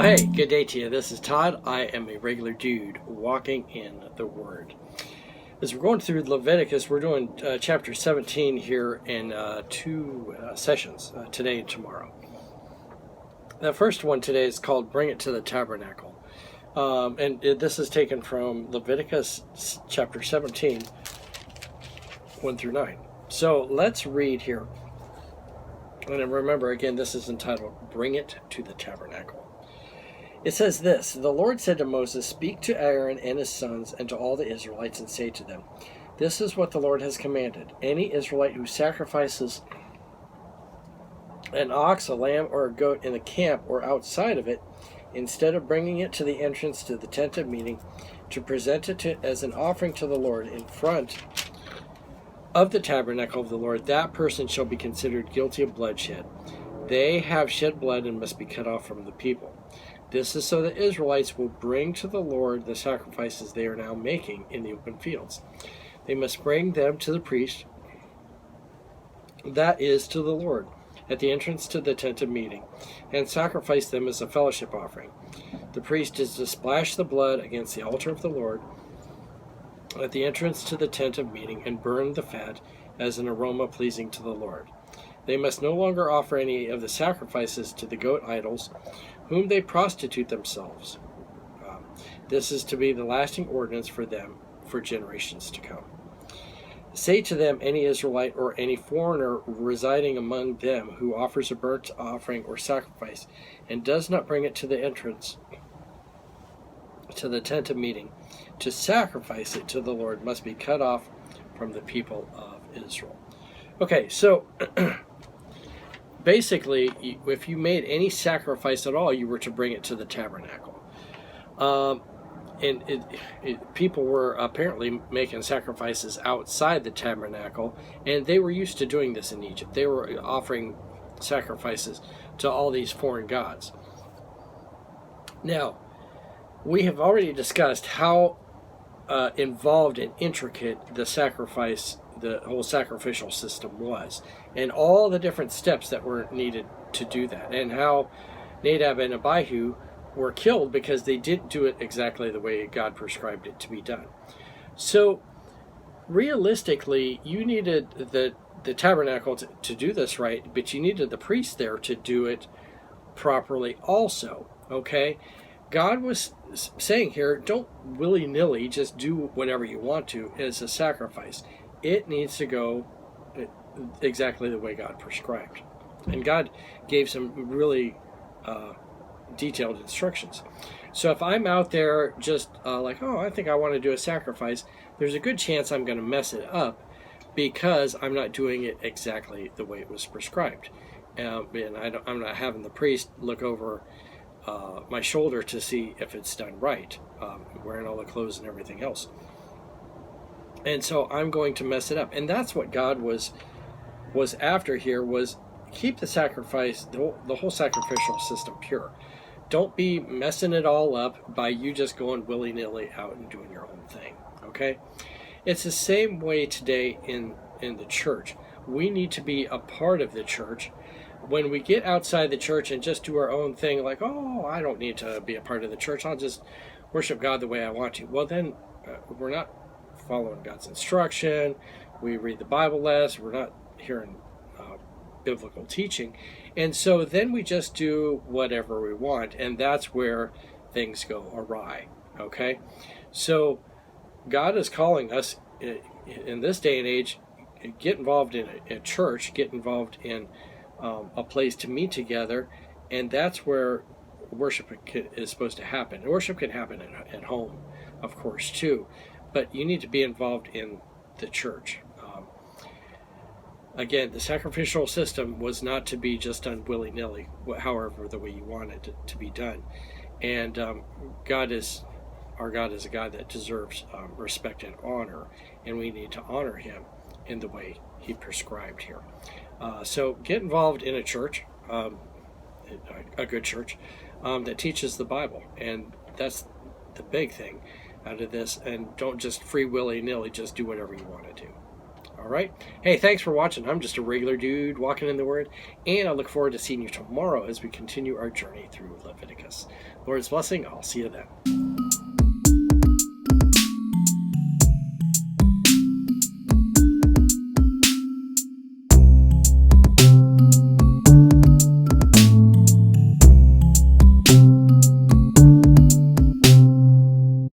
Hey, good day to you. This is Todd. I am a regular dude walking in the Word. As we're going through Leviticus, we're doing chapter 17 here in two sessions, today and tomorrow. The first one today is called Bring It to the Tabernacle. This is taken from Leviticus chapter 17, 1 through 9. So let's read here. And remember, again, this is entitled Bring It to the Tabernacle. It says this: The Lord said to Moses, "Speak to Aaron and his sons and to all the Israelites and say to them, this is what the Lord has commanded. Any Israelite who sacrifices an ox, a lamb, or a goat in the camp or outside of it, instead of bringing it to the entrance to the tent of meeting, to present it as an offering to the Lord in front of the tabernacle of the Lord, that person shall be considered guilty of bloodshed. They have shed blood and must be cut off from the people. This is so that Israelites will bring to the Lord the sacrifices they are now making in the open fields. They must bring them to the priest, that is, to the Lord, at the entrance to the tent of meeting, and sacrifice them as a fellowship offering. The priest is to splash the blood against the altar of the Lord at the entrance to the tent of meeting and burn the fat as an aroma pleasing to the Lord. They must no longer offer any of the sacrifices to the goat idols, whom they prostitute themselves. This is to be the lasting ordinance for them for generations to come. Say to them, any Israelite or any foreigner residing among them who offers a burnt offering or sacrifice and does not bring it to the entrance to the tent of meeting to sacrifice it to the Lord must be cut off from the people of Israel. Okay, so basically, if you made any sacrifice at all, you were to bring it to the tabernacle. People were apparently making sacrifices outside the tabernacle, and they were used to doing this in Egypt. They were offering sacrifices to all these foreign gods. Now, we have already discussed how involved and intricate the whole sacrificial system was, and all the different steps that were needed to do that, and how Nadab and Abihu were killed because they didn't do it exactly the way God prescribed it to be done. So realistically, you needed the tabernacle to do this right, but you needed the priest there to do it properly also. Okay, God was saying here, don't willy-nilly just do whatever you want to as a sacrifice. It needs to go exactly the way God prescribed. And God gave some really detailed instructions. So if I'm out there just I think I want to do a sacrifice, there's a good chance I'm going to mess it up because I'm not doing it exactly the way it was prescribed. And I'm not having the priest look over my shoulder to see if it's done right, wearing all the clothes and everything else. And so I'm going to mess it up. And that's what God was after here, was keep the sacrifice, the whole sacrificial system pure. Don't be messing it all up by you just going willy-nilly out and doing your own thing. Okay? It's the same way today in the church. We need to be a part of the church. When we get outside the church and just do our own thing, like, oh, I don't need to be a part of the church, I'll just worship God the way I want to. Well, then we're not following God's instruction. We read the Bible less. We're not hearing biblical teaching. And so then we just do whatever we want, and that's where things go awry. Okay? So God is calling us in this day and age, get involved in a church, get involved in a place to meet together, and that's where worship is supposed to happen. Worship can happen at home, of course, too, but you need to be involved in the church. Again, the sacrificial system was not to be just done willy-nilly, however the way you wanted it to be done. And our God is a God that deserves respect and honor, and we need to honor him in the way he prescribed here. So get involved in a church, a good church, that teaches the Bible. And that's the big thing out of this. And don't just free willy-nilly just do whatever you want to do. All right. Hey, thanks for watching. I'm just a regular dude walking in the Word, and I look forward to seeing you tomorrow as we continue our journey through Leviticus. Lord's blessing. I'll see you then.